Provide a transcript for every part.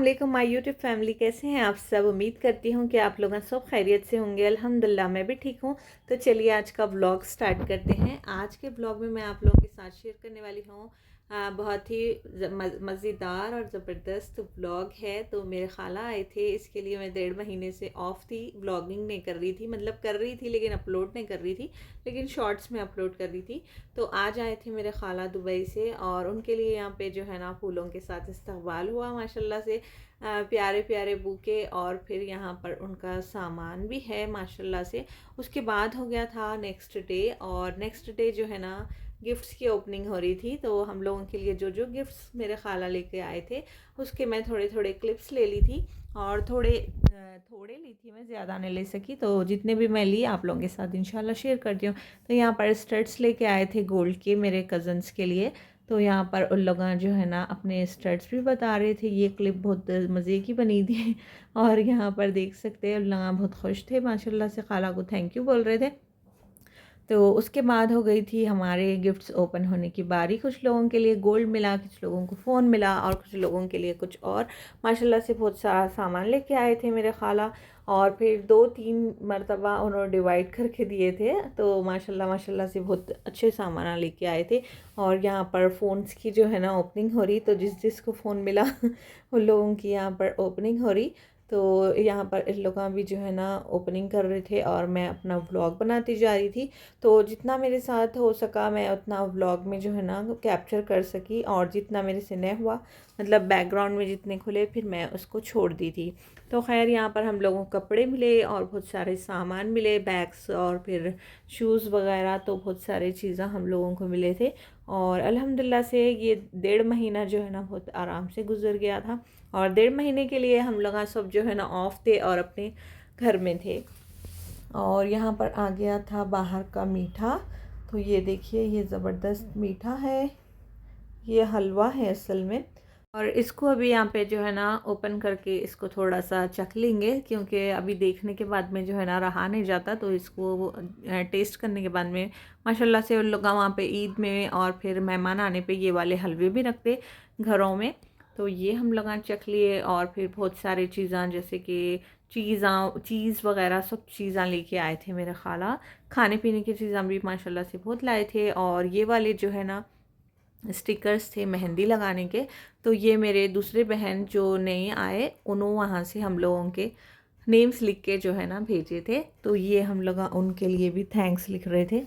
वालेकुम my YouTube family, कैसे हैं आप सब। उम्मीद करती हूँ कि आप लोग सब खैरियत से होंगे। अल्हम्दुलिल्लाह मैं भी ठीक हूँ। तो चलिए आज का व्लॉग स्टार्ट करते हैं। आज के व्लॉग में मैं आप लोगों के साथ शेयर करने वाली हूँ बहुत ही मज़ेदार और ज़बरदस्त व्लॉग है। तो मेरे खाला आए थे, इसके लिए मैं 1.5 महीने से ऑफ़ थी, व्लॉगिंग नहीं कर रही थी, मतलब कर रही थी लेकिन अपलोड नहीं कर रही थी, लेकिन शॉर्ट्स में अपलोड कर रही थी। तो आज आए थे मेरे खाला दुबई से और उनके लिए यहाँ पे जो है ना फूलों के साथ इस्तकबाल हुआ माशाल्लाह से। प्यारे प्यारे बुके और फिर यहाँ पर उनका सामान भी है माशाल्लाह से। उसके बाद हो गया था नेक्स्ट डे, और नेक्स्ट डे जो है ना गिफ्ट्स की ओपनिंग हो रही थी। तो हम लोगों के लिए जो जो गिफ्ट्स मेरे खाला लेके आए थे उसके मैं थोड़े थोड़े क्लिप्स ले ली थी, और थोड़े ली थी, मैं ज़्यादा नहीं ले सकी। तो जितने भी मैं ली आप लोगों के साथ इंशाल्लाह शेयर करती हूँ। तो यहाँ पर स्टड्स लेके आए थे गोल्ड के मेरे कज़न्स के लिए। तो यहाँ पर उन लोग जो है ना अपने स्टड्स भी बता रहे थे, ये क्लिप बहुत मज़े की बनी थी। और यहाँ पर देख सकते हैं उन लोग बहुत खुश थे माशाल्लाह से, खाला को थैंक यू बोल रहे थे। तो उसके बाद हो गई थी हमारे गिफ्ट्स ओपन होने की बारी। कुछ लोगों के लिए गोल्ड मिला, कुछ लोगों को फ़ोन मिला, और कुछ लोगों के लिए कुछ और। माशाल्लाह से बहुत सारा सामान लेके आए थे मेरे खाला, और फिर 2-3 मरतबा उन्होंने डिवाइड करके दिए थे। तो माशाल्लाह माशाल्लाह से बहुत अच्छे सामान लेके आए थे। और यहाँ पर फ़ोन्स की जो है ना ओपनिंग हो रही, तो जिस जिसको फ़ोन मिला उन लोगों की यहाँ पर ओपनिंग हो रही। तो यहाँ पर इन लोग भी जो है ना ओपनिंग कर रहे थे और मैं अपना व्लॉग बनाती जा रही थी। तो जितना मेरे साथ हो सका मैं उतना व्लॉग में जो है ना कैप्चर कर सकी, और जितना मेरे से नहीं हुआ, मतलब बैकग्राउंड में जितने खुले फिर मैं उसको छोड़ दी थी। तो खैर यहाँ पर हम लोगों को कपड़े मिले और बहुत सारे सामान मिले, बैग्स और फिर शूज़ वगैरह। तो बहुत सारे चीज़ें हम लोगों को मिले थे, और अल्हम्दुलिल्लाह से ये 1.5 महीना जो है ना बहुत आराम से गुजर गया था। और 1.5 महीने के लिए हम लोग सब जो है ना ऑफ थे और अपने घर में थे। और यहाँ पर आ गया था बाहर का मीठा। तो ये देखिए, ये ज़बरदस्त मीठा है, ये हलवा है असल में। और इसको अभी यहाँ पे जो है ना ओपन करके इसको थोड़ा सा चख लेंगे, क्योंकि अभी देखने के बाद में जो है ना रहा नहीं जाता। तो इसको टेस्ट करने के बाद में माशाल्लाह से उन लोग वहाँ पे ईद में और फिर मेहमान आने पे ये वाले हलवे भी रखते घरों में। तो ये हम लोग चख लिए, और फिर बहुत सारी चीज़ें जैसे कि चीज़ वगैरह सब चीज़ें लेके आए थे मेरे खाला। खाने पीने की चीज़ें भी माशाल्लाह से बहुत लाए थे। और ये वाले जो है ना स्टिकर्स थे मेहंदी लगाने के। तो ये मेरे दूसरे बहन जो नहीं आए उन्होंने वहाँ से हम लोगों के नेम्स लिख के जो है ना भेजे थे। तो ये हम लोग उनके लिए भी थैंक्स लिख रहे थे।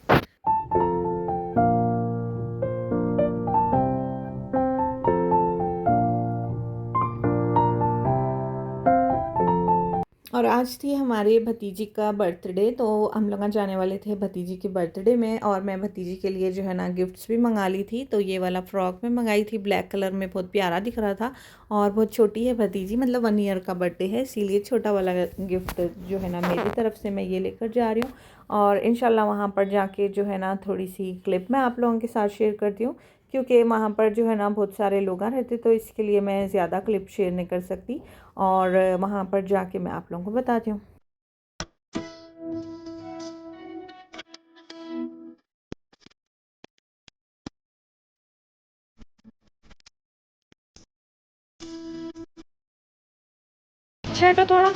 और आज थी हमारे भतीजी का बर्थडे। तो हम लोग जाने वाले थे भतीजी के बर्थडे में, और मैं भतीजी के लिए जो है ना गिफ्ट्स भी मंगा ली थी। तो ये वाला फ़्रॉक में मंगाई थी, ब्लैक कलर में, बहुत प्यारा दिख रहा था। और बहुत छोटी है भतीजी, मतलब 1 ईयर का बर्थडे है, इसीलिए छोटा वाला गिफ्ट जो है ना मेरी तरफ से मैं ये लेकर जा रही हूँ। और इंशाल्लाह वहाँ पर जाके जो है ना थोड़ी सी क्लिप मैं आप लोगों के साथ शेयर करती हूँ, क्योंकि वहाँ पर जो है ना बहुत सारे लोग रहते, तो इसके लिए मैं ज़्यादा क्लिप शेयर नहीं कर सकती। और वहाँ पर जाके मैं आप लोगों को बताती हूँ। अच्छा है थोड़ा।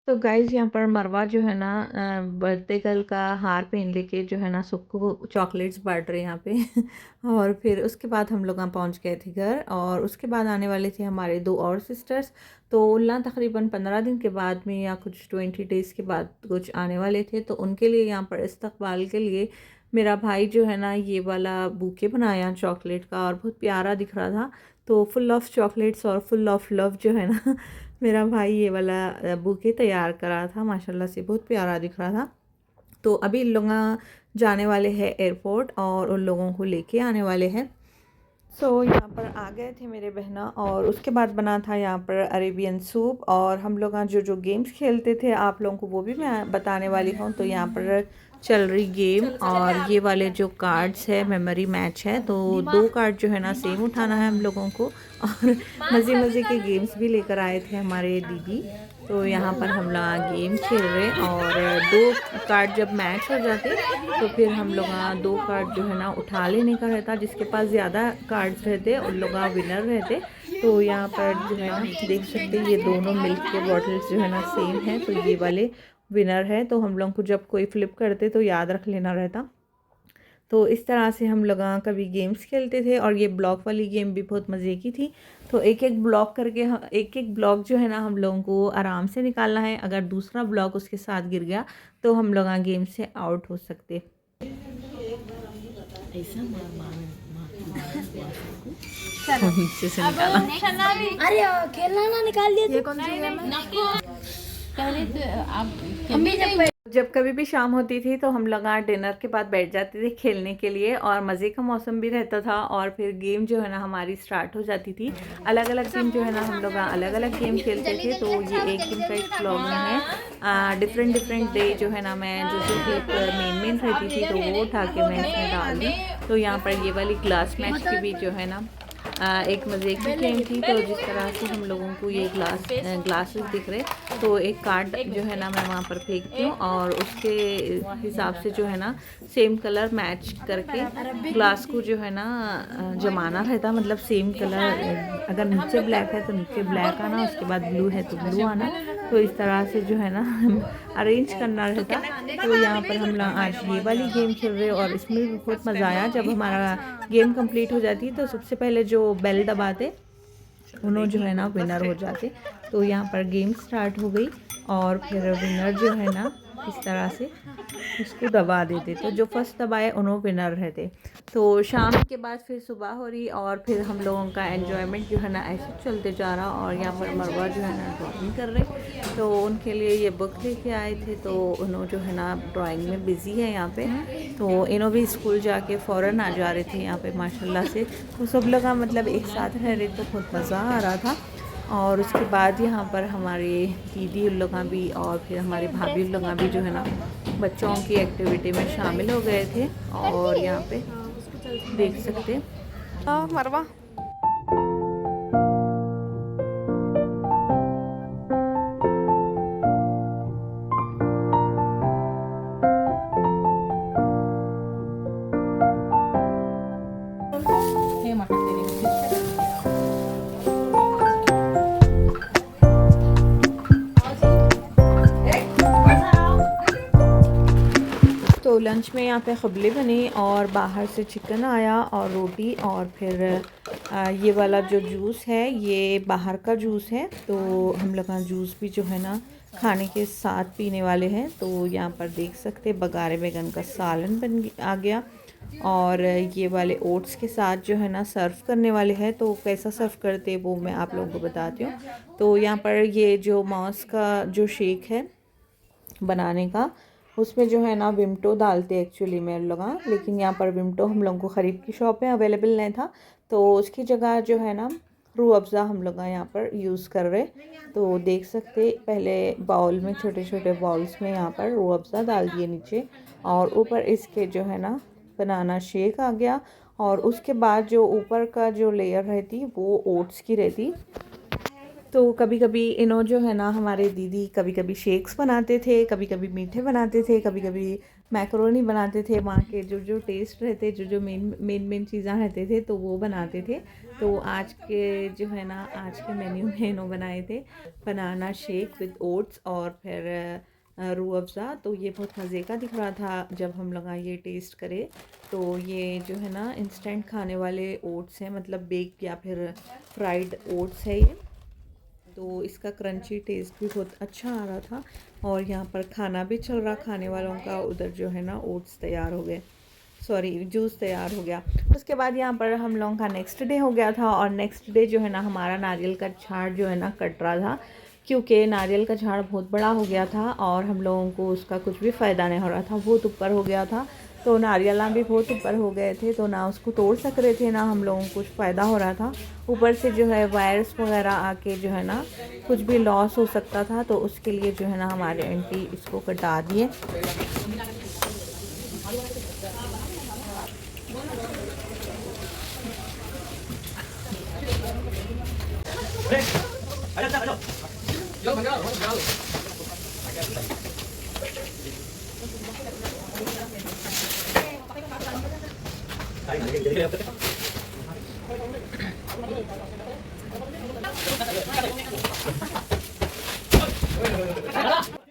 तो गाइज़ यहाँ पर मरवा जो है ना बर्थडे गर्ल का हार पहन लेके जो है ना सबको चॉकलेट्स बांट रहे यहाँ पे और फिर उसके बाद हम लोग पहुँच गए थे घर, और उसके बाद आने वाले थे हमारे 2 और सिस्टर्स। तो उल्ला तकरीबन 15 दिन के बाद में या कुछ 20 डेज़ के बाद कुछ आने वाले थे। तो उनके लिए यहाँ पर इस्तकबाल के लिए मेरा भाई जो है ना ये वाला बुके बनाया चॉकलेट का, और बहुत प्यारा दिख रहा था। तो फुल ऑफ चॉकलेट्स और फुल ऑफ लव जो है ना मेरा भाई ये वाला बुके तैयार करा था, माशाल्लाह से बहुत प्यारा दिख रहा था। तो अभी इन लोग जाने वाले हैं एयरपोर्ट और उन लोगों को लेके आने वाले हैं। यहाँ पर आ गए थे मेरे बहना, और उसके बाद बना था यहाँ पर अरेबियन सूप। और हम लोग जो जो गेम्स खेलते थे आप लोगों को वो भी मैं बताने वाली हूँ। तो यहाँ पर चल रही गेम, और ये वाले जो कार्ड्स है मेमोरी मैच है, तो 2 कार्ड जो है ना सेम उठाना है हम लोगों को। और मज़े मज़े के गेम्स भी लेकर आए थे हमारे दीदी। तो यहाँ पर हम लोग गेम खेल रहे, और 2 कार्ड जब मैच हो जाते तो फिर हम लोग 2 कार्ड जो है ना उठा लेने का रहता। जिसके पास ज़्यादा कार्ड्स रहते उन लोग विनर रहते। तो यहाँ पर जो है ना देख सकते हैं ये दोनों मिल्क के बॉटल्स जो है ना सेम है, तो ये वाले विनर है। तो हम लोग को जब कोई फ्लिप करते तो याद रख लेना रहता। तो इस तरह से हम लोग कभी गेम्स खेलते थे, और ये ब्लॉक वाली गेम भी बहुत मज़े की थी। तो एक एक ब्लॉक करके एक एक ब्लॉक जो है ना हम लोगों को आराम से निकालना है। अगर दूसरा ब्लॉक उसके साथ गिर गया तो हम लोग गेम से आउट हो सकते। नीचे से निकाला। अरे खेलना ना निकाल दिया। ये कौन सी गेम है? पहले तो आप जब कभी भी शाम होती थी तो हम लोग डिनर के बाद बैठ जाते थे खेलने के लिए, और मज़े का मौसम भी रहता था। और फिर गेम जो है ना हमारी स्टार्ट हो जाती थी। अलग अलग दिन जो है ना हम लोग अलग अलग गेम खेलते थे। तो ये एक दिन का एक व्लॉग में है, डिफरेंट डिफरेंट डे जो है ना मैं जो जो क्लिप मेन रहती थी तो वो उठा के मैं इसमें डाल दी। तो यहाँ पर ये वाली ग्लास मैच की भी जो है ना एक मज़े की गेम थी। तो जिस तरह से हम लोगों को ये ग्लासेस दिख रहे, तो एक कार्ड जो है ना मैं वहाँ पर फेंकती हूँ, और उसके हिसाब से जो है ना सेम कलर मैच करके ग्लास को जो है ना जमाना रहता। मतलब सेम कलर, अगर नीचे ब्लैक है तो नीचे ब्लैक आना, उसके बाद ब्लू है तो ब्लू आना। तो इस तरह से जो है ना अरेंज करना रहता। तो यहाँ पर हम लोग आज ये वाली गेम खेल रहे, और इसमें भी बहुत मज़ा आया। जब हमारा गेम कंप्लीट हो जाती तो सबसे पहले जो बेल दबाते उन्होंने जो है ना विनर हो जाते। तो यहाँ पर गेम स्टार्ट हो गई, और फिर विनर जो है ना इस तरह से उसको दबा देते, तो जो फर्स्ट दबाए उन्होंने विनर रहते। तो शाम के बाद फिर सुबह हो रही, और फिर हम लोगों का एन्जॉयमेंट जो है ना ऐसे चलते जा रहा। और यहाँ पर मरवा जो है ना ड्राइंग कर रहे, तो उनके लिए ये बुक लेके आए थे। तो उन्होंने जो है ना ड्राइंग में बिज़ी है यहाँ पे। तो इन्हों भी स्कूल जाके फ़ौरन आ जा रहे थे यहाँ पे माशाल्लाह से। तो सब लोग मतलब एक साथ रह रहे तो बहुत मज़ा आ रहा था। और उसके बाद यहाँ पर हमारे दीदी उन लोग भी और फिर हमारे भाभी उन लोग भी जो है ना बच्चों की एक्टिविटी में शामिल हो गए थे। और यहाँ पे देख सकते मरवा तो लंच में यहाँ पे खबले बने, और बाहर से चिकन आया और रोटी, और फिर ये वाला जो जूस है ये बाहर का जूस है। तो हम लोग का जूस भी जो है ना खाने के साथ पीने वाले हैं। तो यहाँ पर देख सकते बगारे बैगन का सालन आ गया, और ये वाले ओट्स के साथ जो है ना सर्व करने वाले हैं। तो कैसा सर्व करते वो मैं आप लोगों को बताती हूँ। तो यहाँ पर ये जो मॉस का जो शेक है बनाने का, उसमें जो है ना विमटो डालते एक्चुअली में लोग, लेकिन यहाँ पर विमटो हम लोगों को ख़रीद की शॉप में अवेलेबल नहीं था। तो उसकी जगह जो है ना रूह अफ़ज़ा हम लोग यहाँ पर यूज़ कर रहे। तो देख सकते पहले बाउल में छोटे छोटे बाउल्स में यहाँ पर रूह अफ़ज़ा डाल दिए नीचे, और ऊपर इसके जो है ना बनाना शेक आ गया। और उसके बाद जो ऊपर का जो लेयर रहती वो ओट्स की रहती। तो कभी कभी इन्हों जो है ना हमारे दीदी कभी कभी शेक्स बनाते थे, कभी कभी मीठे बनाते थे, कभी कभी मैकरोनी बनाते थे। वहाँ के जो जो टेस्ट रहते, जो जो मेन चीज़ें रहते थे तो वो बनाते थे। तो आज के जो है ना आज के मेन्यू में इन्हों बनाए थे बनाना शेक विद ओट्स और फिर रूह अफ़ज़ा। तो ये बहुत मज़े का दिख रहा था जब हम लोग ये टेस्ट करे। तो ये जो है ना इंस्टेंट खाने वाले ओट्स हैं, मतलब बेक या फिर फ्राइड ओट्स है ये। तो इसका क्रंची टेस्ट भी बहुत अच्छा आ रहा था। और यहाँ पर खाना भी चल रहा खाने वालों का, उधर जो है ना ओट्स तैयार हो गए। सॉरी जूस तैयार हो गया। उसके बाद यहाँ पर हम लोगों का नेक्स्ट डे हो गया था और नेक्स्ट डे जो है ना हमारा नारियल का झाड़ जो है ना कट रहा था, क्योंकि नारियल का झाड़ बहुत बड़ा हो गया था और हम लोगों को उसका कुछ भी फ़ायदा नहीं हो रहा था, बहुत ऊपर हो गया था। तो नारियला भी बहुत ऊपर हो गए थे, तो ना उसको तोड़ सक रहे थे, ना हम लोगों को कुछ फ़ायदा हो रहा था। ऊपर से जो है वायर्स वगैरह आके जो है ना कुछ भी लॉस हो सकता था, तो उसके लिए जो है ना हमारे आंटी इसको कटा दिए।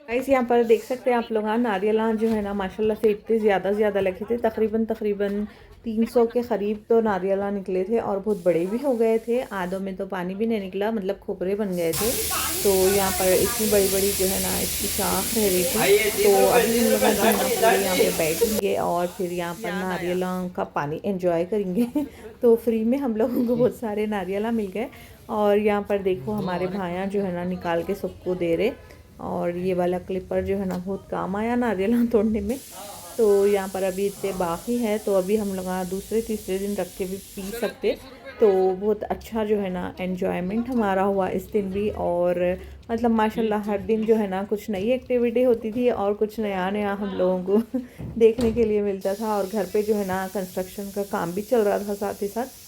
गाइस यहाँ पर देख सकते हैं आप लोग, नारियल जो है ना माशाल्लाह से इतने ज़्यादा लगे थे, तकरीबन 300 के करीब तो नारियल निकले थे और बहुत बड़े भी हो गए थे। आधों में तो पानी भी नहीं निकला, मतलब खोपरे बन गए थे। तो यहाँ पर इतनी बड़ी जो है ना इसकी शाख रह रही थी। तो अभी हम लोग जो है ना पूरे यहाँ पे बैठेंगे और फिर यहाँ पर नारियल का पानी एंजॉय करेंगे। तो फ्री में हम लोगों को बहुत सारे नारियल मिल गए और यहाँ पर देखो हमारे भाइयाँ जो है ना निकाल के सबको दे रहे। और ये वाला क्लिपर जो है ना बहुत काम आया नारियल तोड़ने में। तो यहाँ पर अभी इतने बाकी है, तो अभी हम लोग दूसरे तीसरे दिन रख के भी पी सकते। तो बहुत अच्छा जो है ना एन्जॉयमेंट हमारा हुआ इस दिन भी। और मतलब माशाल्लाह हर दिन जो है ना कुछ नई एक्टिविटी होती थी और कुछ नया हम लोगों को देखने के लिए मिलता था। और घर पे जो है ना कंस्ट्रक्शन का काम भी चल रहा था साथ ही साथ।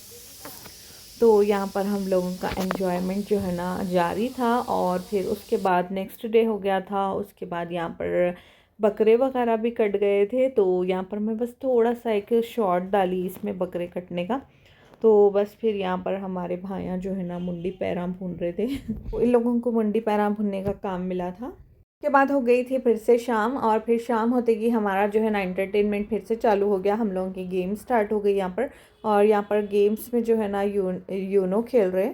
तो यहाँ पर हम लोगों का एन्जॉयमेंट जो है ना जारी था। और फिर उसके बाद नेक्स्ट डे हो गया था। उसके बाद यहाँ पर बकरे वगैरह भी कट गए थे। तो यहाँ पर मैं बस थोड़ा सा एक शॉट डाली इसमें बकरे कटने का। तो बस फिर यहाँ पर हमारे भाइयाँ जो है ना मुंडी पैरां भून रहे थे। इन लोगों को मुंडी पैरां भूनने का काम मिला था। उसके बाद हो गई थी फिर से शाम, और फिर शाम होते कि हमारा जो है ना एंटरटेनमेंट फिर से चालू हो गया। हम लोगों की गेम स्टार्ट हो गई यहाँ पर। और यहाँ पर गेम्स में जो है ना यूनो खेल रहे।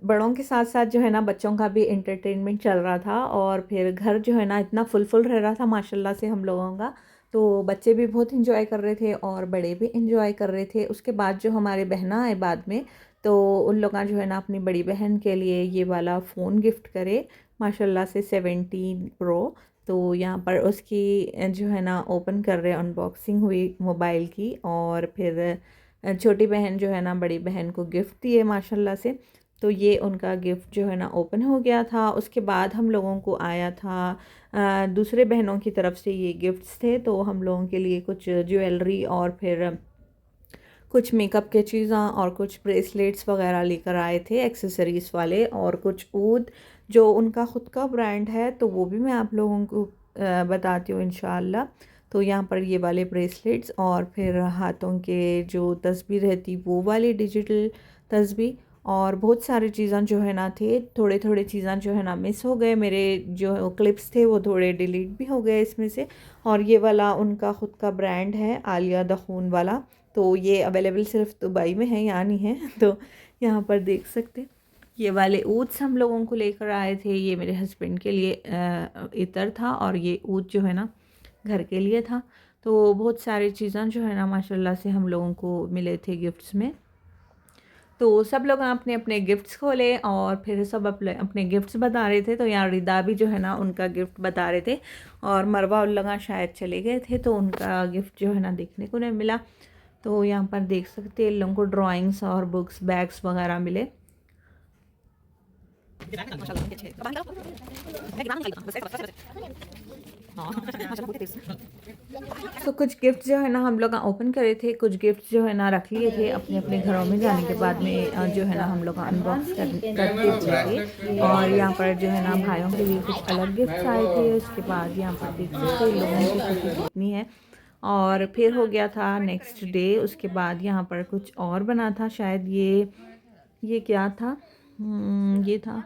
बड़ों के साथ साथ जो है ना बच्चों का भी एंटरटेनमेंट चल रहा था। और फिर घर जो है ना इतना फुल रह रहा था माशाल्लाह से हम लोगों का। तो बच्चे भी बहुत इंजॉय कर रहे थे और बड़े भी इंजॉय कर रहे थे। उसके बाद जो हमारे बहना आए बाद में, तो उन लोगों जो है ना अपनी बड़ी बहन के लिए ये वाला फ़ोन गिफ्ट करे माशाल्लाह से 17 प्रो। तो यहाँ पर उसकी जो है ना ओपन कर रहे, अनबॉक्सिंग हुई मोबाइल की। और फिर छोटी बहन जो है ना बड़ी बहन को गिफ्ट दिए माशाल्लाह से। तो ये उनका गिफ्ट जो है ना ओपन हो गया था। उसके बाद हम लोगों को आया था दूसरे बहनों की तरफ से ये गिफ्ट्स थे। तो हम लोगों के लिए कुछ ज्वेलरी और फिर कुछ मेकअप के चीज़ें और कुछ ब्रेसलेट्स वगैरह लेकर आए थे एक्सेसरीज़ वाले। और कुछ ऊद जो उनका ख़ुद का ब्रांड है, तो वो भी मैं आप लोगों को बताती हूँ इंशाअल्लाह। तो यहाँ पर ये वाले ब्रेसलेट्स और फिर हाथों के जो तस्बीर रहती वो वाली डिजिटल तस्बीर, और बहुत सारी चीज़ें जो है ना थे। थोड़े चीज़ें जो है ना मिस हो गए, मेरे जो क्लिप्स थे वो थोड़े डिलीट भी हो गए इसमें से। और ये वाला उनका ख़ुद का ब्रांड है आलिया द खून वाला। तो ये अवेलेबल सिर्फ दुबई में है, यहाँ नहीं है। तो यहाँ पर देख सकते ये वाले ऊद्स हम लोगों को लेकर आए थे। ये मेरे हस्बैंड के लिए इतर था और ये ऊद जो है ना घर के लिए था। तो बहुत सारी चीज़ें जो है ना माशाल्लाह से हम लोगों को मिले थे गिफ्ट्स में। तो सब लोग अपने अपने गिफ्ट्स खोले और फिर सब अपने गिफ्ट्स बता रहे थे। तो यहाँ रिदा भी जो है ना उनका गिफ्ट बता रहे थे। और मरवा उल्लगा शायद चले गए थे, तो उनका गिफ्ट जो है ना देखने को नहीं मिला। तो यहाँ पर देख सकते हैं इन लोगों को ड्राइंग्स और बुक्स बैग्स वगैरह मिले। तो कुछ गिफ्ट जो है ना हम लोग ओपन करे थे, कुछ गिफ्ट जो है ना रख लिए थे अपने अपने घरों में जाने के बाद में जो है ना हम लोग अनबॉक्स करते थे। और यहाँ पर जो है ना भाइयों के लिए कुछ अलग गिफ्ट आए थे। उसके बाद यहाँ पर देख सकते लोगों की खुशी कितनी है। और फिर हो गया था नेक्स्ट डे। उसके बाद यहाँ पर कुछ और बना था, शायद ये क्या था, ये था,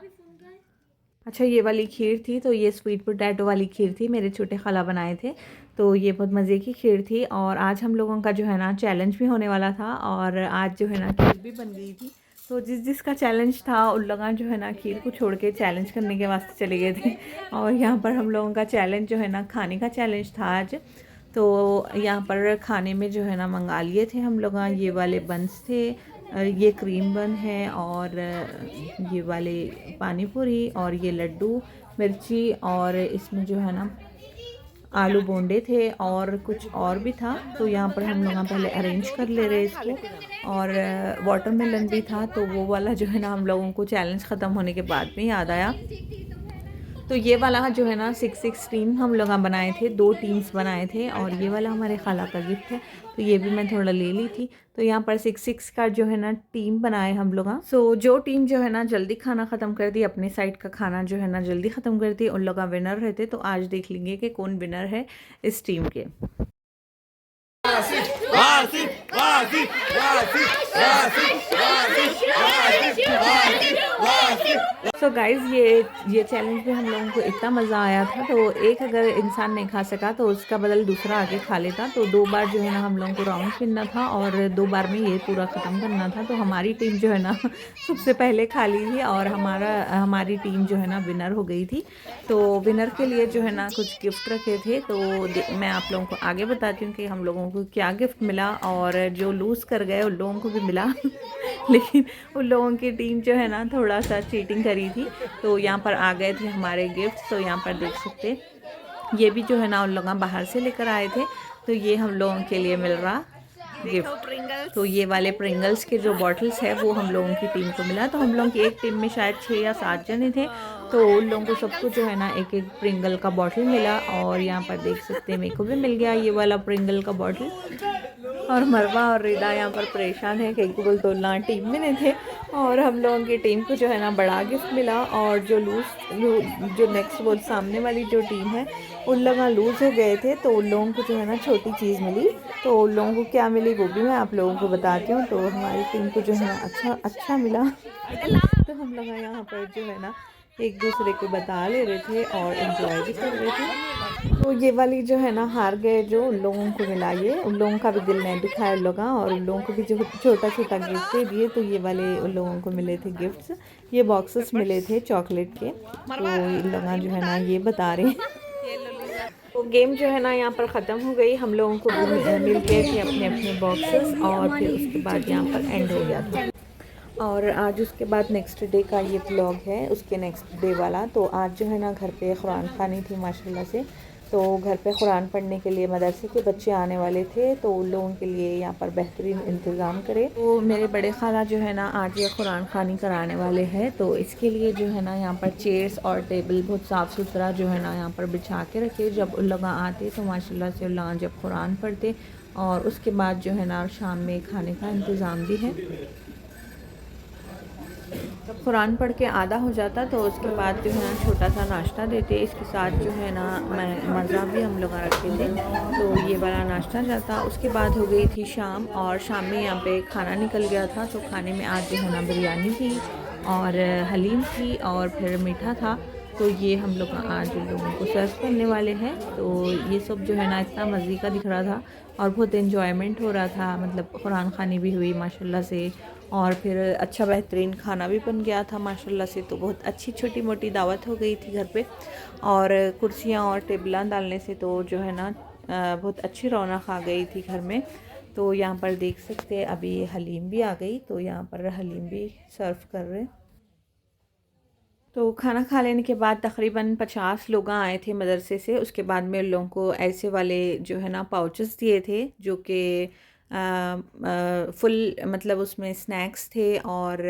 अच्छा ये वाली खीर थी। तो ये स्वीट पोटैटो वाली खीर थी, मेरे छोटे खाला बनाए थे। तो ये बहुत मज़े की खीर थी। और आज हम लोगों का जो है ना चैलेंज भी होने वाला था, और आज जो है ना खीर भी बन गई थी। तो जिसका चैलेंज था उन लोग जो है ना खीर को छोड़ के चैलेंज करने के वास्ते चले गए थे। और यहाँ पर हम लोगों का चैलेंज जो है ना खाने का चैलेंज था आज। तो यहाँ पर खाने में जो है ना मंगा लिए थे हम लोग, ये वाले बंस थे, ये क्रीम बन है, और ये वाले पानी पूरी, और ये लड्डू मिर्ची, और इसमें जो है ना आलू बोंडे थे, और कुछ और भी था। तो यहाँ पर हम लोग पहले अरेंज कर ले रहे इसको। और वाटरमेलन भी था, तो वो वाला जो है ना हम लोगों को चैलेंज ख़त्म होने के बाद में याद आया। तो ये वाला जो है ना 6 टीम हम लोग बनाए थे, 2 टीम्स बनाए थे, और ये वाला हमारे खाला का गिफ्ट है, तो ये भी मैं थोड़ा ले ली थी। तो यहाँ पर 6 का जो है ना टीम बनाए हम लोग। सो जो टीम जो है ना जल्दी खाना ख़त्म कर दी, अपने साइड का खाना जो है ना जल्दी ख़त्म कर दी, उन लोग विनर रहते। तो आज देख लेंगे कि कौन विनर है इस टीम के। सो गाइज़ ये चैलेंज में हम लोगों को इतना मज़ा आया था। तो एक अगर इंसान नहीं खा सका तो उसका बदल दूसरा आगे खा लेता। तो 2 बार जो है ना हम लोगों को राउंड खेलना था, और 2 बार में ये पूरा ख़त्म करना था। तो हमारी टीम जो है ना सबसे पहले खा ली थी, और हमारी टीम जो है ना विनर हो गई थी। तो विनर के लिए जो है ना कुछ गिफ्ट रखे थे, तो मैं आप लोगों को आगे बताती हूँ कि हम लोगों को क्या गिफ्ट मिला, और जो लूज़ कर गए उन लोगों को भी मिला लेकिन उन लोगों की टीम जो है ना थोड़ा सा चीटिंग करी थी। तो यहाँ पर आ गए थे हमारे गिफ्ट। तो यहाँ पर देख सकते, ये भी जो है ना उन लोग बाहर से लेकर आए थे। तो ये हम लोगों के लिए मिल रहा गिफ्ट। तो ये वाले प्रिंगल्स के जो बॉटल्स है वो हम लोगों की टीम को मिला। तो हम लोगों की एक टीम में शायद 6 या 7 जने थे, तो उन लोगों को सबको जो है ना एक एक प्रिंगल का बॉटल मिला। और यहाँ पर देख सकते हैं मेरे को भी मिल गया ये वाला प्रिंगल का बॉटल। और मरवा और रिदा यहाँ पर परेशान है, कहीं को बोल तो ना टीम में नहीं थे। और हम लोगों की टीम को जो है ना बड़ा गिफ्ट मिला, और जो जो नेक्स्ट वो सामने वाली जो टीम है उन लोग लूज़ हो गए थे, तो उन लोगों को जो है ना छोटी चीज़ मिली। तो उन लोगों को क्या मिली वो भी मैं आप लोगों को बताती हूँ। तो हमारी टीम को जो है ना अच्छा मिला। तो हम लोग यहाँ पर जो है ना एक दूसरे को बता ले रहे थे और एंजॉय भी कर रहे थे। तो ये वाली जो है ना हार गए जो उन लोगों को मिला, ये उन लोगों का भी दिल नहीं दुखाया उन लोगों, और उन लोगों को भी जो छोटा छोटा गिफ्ट दे दिए। तो ये वाले उन लोगों को मिले थे गिफ्ट्स, ये बॉक्सेस मिले थे चॉकलेट के। तो इन लोग जो है ना ये बता रहे हैं। तो गेम जो है ना यहाँ पर ख़त्म हो गई, हम लोगों को मिल गए थे अपने अपने बॉक्सेस, और फिर उसके बाद यहाँ पर एंड हो गया था। और आज उसके बाद नेक्स्ट डे का ये व्लॉग है, उसके नेक्स्ट डे वाला। तो आज जो है ना घर पे कुरान खानी थी माशाल्लाह से। तो घर पे कुरान पढ़ने के लिए मदरसे के बच्चे आने वाले थे, तो उन लोगों के लिए यहाँ पर बेहतरीन इंतज़ाम करे। तो मेरे बड़े खाला जो है ना आज ये कुरान खानी कराने वाले हैं। तो इसके लिए जो है ना यहाँ पर चेयर्स और टेबल बहुत साफ़ सुथरा जो है ना यहाँ पर बिछा के रखे। जब उन लोग आते तो माशाल्लाह से उन लोग जब कुरान पढ़ते, और उसके बाद जो है ना शाम में खाने का इंतज़ाम भी है। जब कुरान पढ़ के आधा हो जाता तो उसके बाद जो है ना छोटा सा नाश्ता देते, इसके साथ जो है ना मज़ा भी हम लोग रखे थे। तो ये वाला नाश्ता जाता। उसके बाद हो गई थी शाम, और शाम में यहाँ पे खाना निकल गया था। तो खाने में आज जो है ना बिरयानी थी, और हलीम थी, और फिर मीठा था। तो ये हम लोग आज लोगों को सर्व करने वाले हैं। तो ये सब जो है ना इतना मज़े का दिख रहा था, और बहुत एंजॉयमेंट हो रहा था। मतलब कुरान खानी भी हुई माशाल्लाह से, और फिर अच्छा बेहतरीन खाना भी बन गया था माशाल्लाह से। तो बहुत अच्छी छोटी मोटी दावत हो गई थी घर पे, और कुर्सियाँ और टेबलां डालने से तो जो है ना बहुत अच्छी रौनक आ गई थी घर में। तो यहाँ पर देख सकते हैं अभी हलीम भी आ गई, तो यहाँ पर हलीम भी सर्व कर रहे। तो खाना खा लेने के बाद तकरीबन 50 लोग आए थे मदरसे से। उसके बाद में लोगों को ऐसे वाले जो है ना पाउचेस दिए थे, जो कि फुल मतलब उसमें स्नैक्स थे और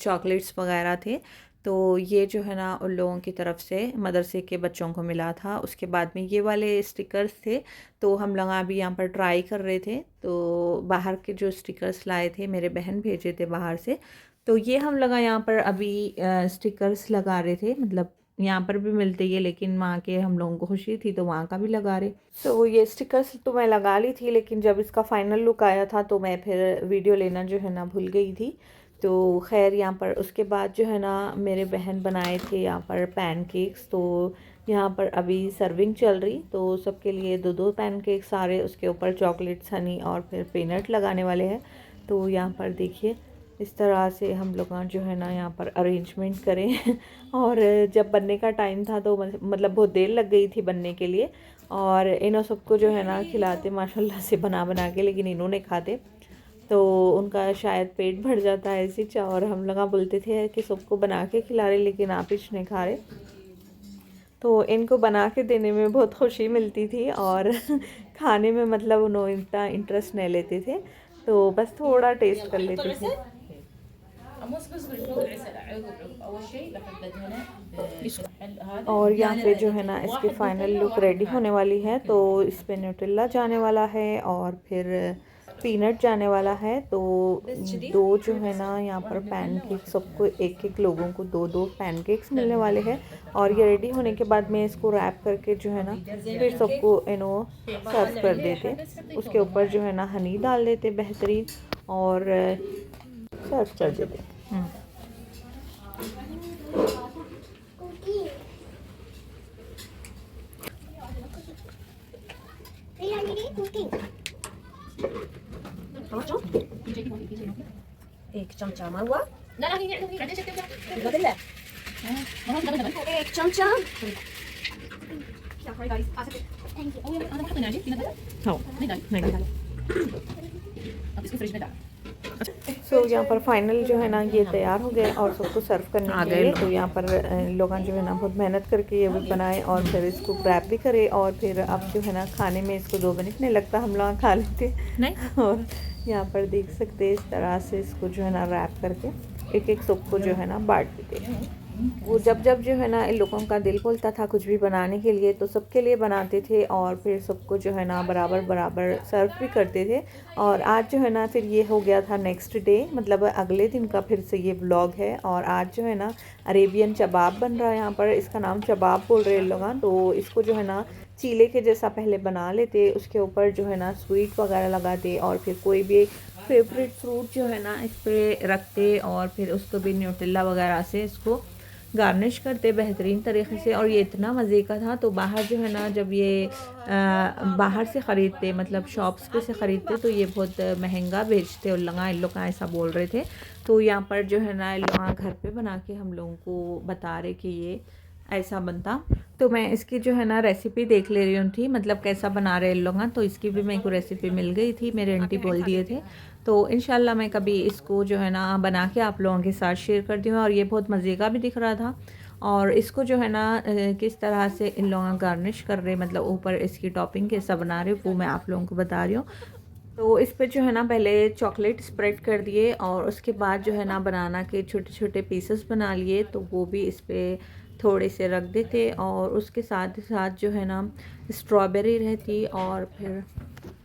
चॉकलेट्स वगैरह थे। तो ये जो है ना उन लोगों की तरफ से मदरसे के बच्चों को मिला था। उसके बाद में ये वाले स्टिकर्स थे, तो हम लोग अभी यहाँ पर ट्राई कर रहे थे। तो बाहर के जो स्टिकर्स लाए थे मेरे बहन भेजे थे बाहर से, तो ये हम लगा यहाँ पर अभी स्टिकर्स लगा रहे थे। मतलब यहाँ पर भी मिलते ही है, लेकिन वहाँ के हम लोगों को खुशी थी तो वहाँ का भी लगा रहे। तो ये स्टिकर्स तो मैं लगा ली थी, लेकिन जब इसका फ़ाइनल लुक आया था तो मैं फिर वीडियो लेना जो है ना भूल गई थी। तो खैर यहाँ पर उसके बाद जो है ना मेरे बहन बनाए थे यहाँ पर पैनकेक्स। तो यहाँ पर अभी सर्विंग चल रही, तो सबके लिए 2-2 पैनकेक्स आ रहे, उसके ऊपर चॉकलेट्स, हनी और फिर पीनट लगाने वाले हैं। तो यहाँ पर देखिए इस तरह से हम लोग जो है ना यहाँ पर अरेंजमेंट करें और जब बनने का टाइम था तो मतलब बहुत देर लग गई थी बनने के लिए, और इन्हों सबको जो है ना खिलाते माशाल्लाह से बना बना के, लेकिन इन्होंने खाते तो उनका शायद पेट भर जाता है ऐसी चा, और हम लोग बोलते थे कि सबको बना के खिला रहे लेकिन आप ही नहीं खा रहे। तो इनको बना के देने में बहुत खुशी मिलती थी और खाने में मतलब उन्होंने इतना इंटरेस्ट नहीं लेते थे, तो बस थोड़ा टेस्ट कर लेते थे। और यहाँ पे जो है ना इसकी फ़ाइनल लुक रेडी होने वाली है, तो इस पर न्यूटेला जाने वाला है और फिर पीनट जाने वाला है। तो दो जो है ना यहाँ पर पैनकेक, सबको एक एक लोगों को दो दो पैनकेक्स मिलने वाले हैं। और ये रेडी होने के बाद में इसको रैप करके जो है ना फिर सबको सर्व कर देते, उसके ऊपर जो है ना हनी डाल देते बेहतरीन और सर्व कर देते। एक चमचा मावा, एक चमचा सो यहाँ पर फाइनल जो है ना ये तैयार हो गए और सबको सर्व करने के लिए। तो यहाँ पर लोग जो है ना बहुत मेहनत करके ये भी बनाए और फिर इसको रैप भी करे, और फिर अब जो है ना खाने में इसको 2 मिनट नहीं लगता, हम लोग खा लेते नहीं। और यहाँ पर देख सकते हैं इस तरह से इसको जो है ना रैप करके एक एक सबको जो है ना बांट देते। वो जब जब जो है ना इन लोगों का दिल बोलता था कुछ भी बनाने के लिए तो सबके लिए बनाते थे और फिर सबको जो है ना बराबर बराबर सर्व भी करते थे। और आज जो है ना फिर ये हो गया था नेक्स्ट डे, मतलब अगले दिन का फिर से ये व्लॉग है। और आज जो है ना अरेबियन कबाब बन रहा है, यहाँ पर इसका नाम कबाब बोल रहे हैं लोग। तो इसको जो है ना चीले के जैसा पहले बना लेते, उसके ऊपर जो है ना स्वीट वगैरह लगाते और फिर कोई भी फेवरेट फ्रूट जो है ना इस पर रखते और फिर उसको भी न्यूटेला वगैरह से इसको गार्निश करते बेहतरीन तरीके से। और ये इतना मज़े का था। तो बाहर जो है ना जब ये बाहर से ख़रीदते, मतलब शॉप्स पे से ख़रीदते तो ये बहुत महंगा बेचते, और इन लोग ऐसा बोल रहे थे। तो यहाँ पर जो है ना इन लोग घर पे बना के हम लोगों को बता रहे कि ये ऐसा बनता। तो मैं इसकी जो है ना रेसिपी देख ले रही थी, मतलब कैसा बना रहे इन लोग। तो इसकी भी मेरे को रेसिपी मिल गई थी, मेरे आंटी बोल दिए थे। तो इंशाल्लाह मैं कभी इसको जो है ना बना के आप लोगों के साथ शेयर करती हूँ। और ये बहुत मज़े का भी दिख रहा था। और इसको जो है ना किस तरह से इन लोग गार्निश कर रहे, मतलब ऊपर इसकी टॉपिंग कैसा बना रहे वो मैं आप लोगों को बता रही हूँ। तो इस पर जो है ना पहले चॉकलेट स्प्रेड कर दिए और उसके बाद जो है ना बनाना के छोटे छोटे पीसेस बना लिए, तो वो भी इस पर थोड़े से रख देते। और उसके साथ साथ जो है ना स्ट्रॉबेरी रहती और फिर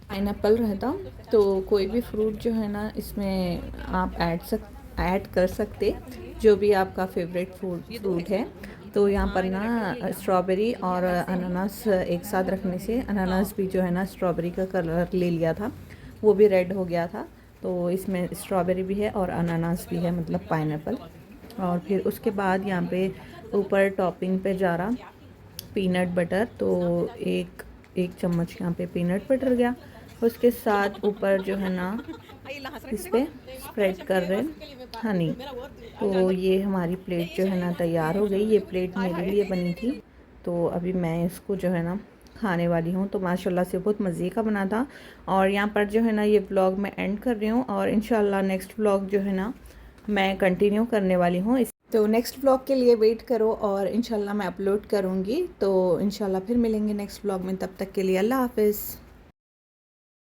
पाइनएप्पल रहता। तो कोई भी फ्रूट जो है ना इसमें आप ऐड कर सकते, जो भी आपका फेवरेट फ्रूट है। तो यहाँ पर ना स्ट्रॉबेरी और अनानास एक साथ रखने से अनानास भी जो है ना स्ट्रॉबेरी का कलर ले लिया था, वो भी रेड हो गया था। तो इसमें स्ट्रॉबेरी भी है और अनानास भी है, मतलब पाइनएप्पल। और फिर उसके बाद यहाँ पे ऊपर टॉपिंग पे जा रहा पीनट बटर, तो एक चम्मच यहाँ पे पीनट बटर गया। उसके साथ ऊपर जो है ना इस पर स्प्रेड कर रहे हनी। तो ये हमारी प्लेट जो है ना तैयार हो गई। ये प्लेट मेरे लिए बनी थी, तो अभी मैं इसको जो है ना खाने वाली हूँ। तो माशाल्लाह से बहुत मज़े का बना था। और यहाँ पर जो है ना ये व्लॉग मैं एंड कर रही हूँ, और इंशाल्लाह नेक्स्ट व्लॉग जो है ना मैं कंटिन्यू करने वाली हूँ। तो नेक्स्ट व्लॉग के लिए वेट करो और इंशाल्लाह मैं अपलोड करूँगी। तो इंशाल्लाह फिर मिलेंगे नेक्स्ट व्लॉग में, तब तक के लिए अल्लाह हाफ़िज़।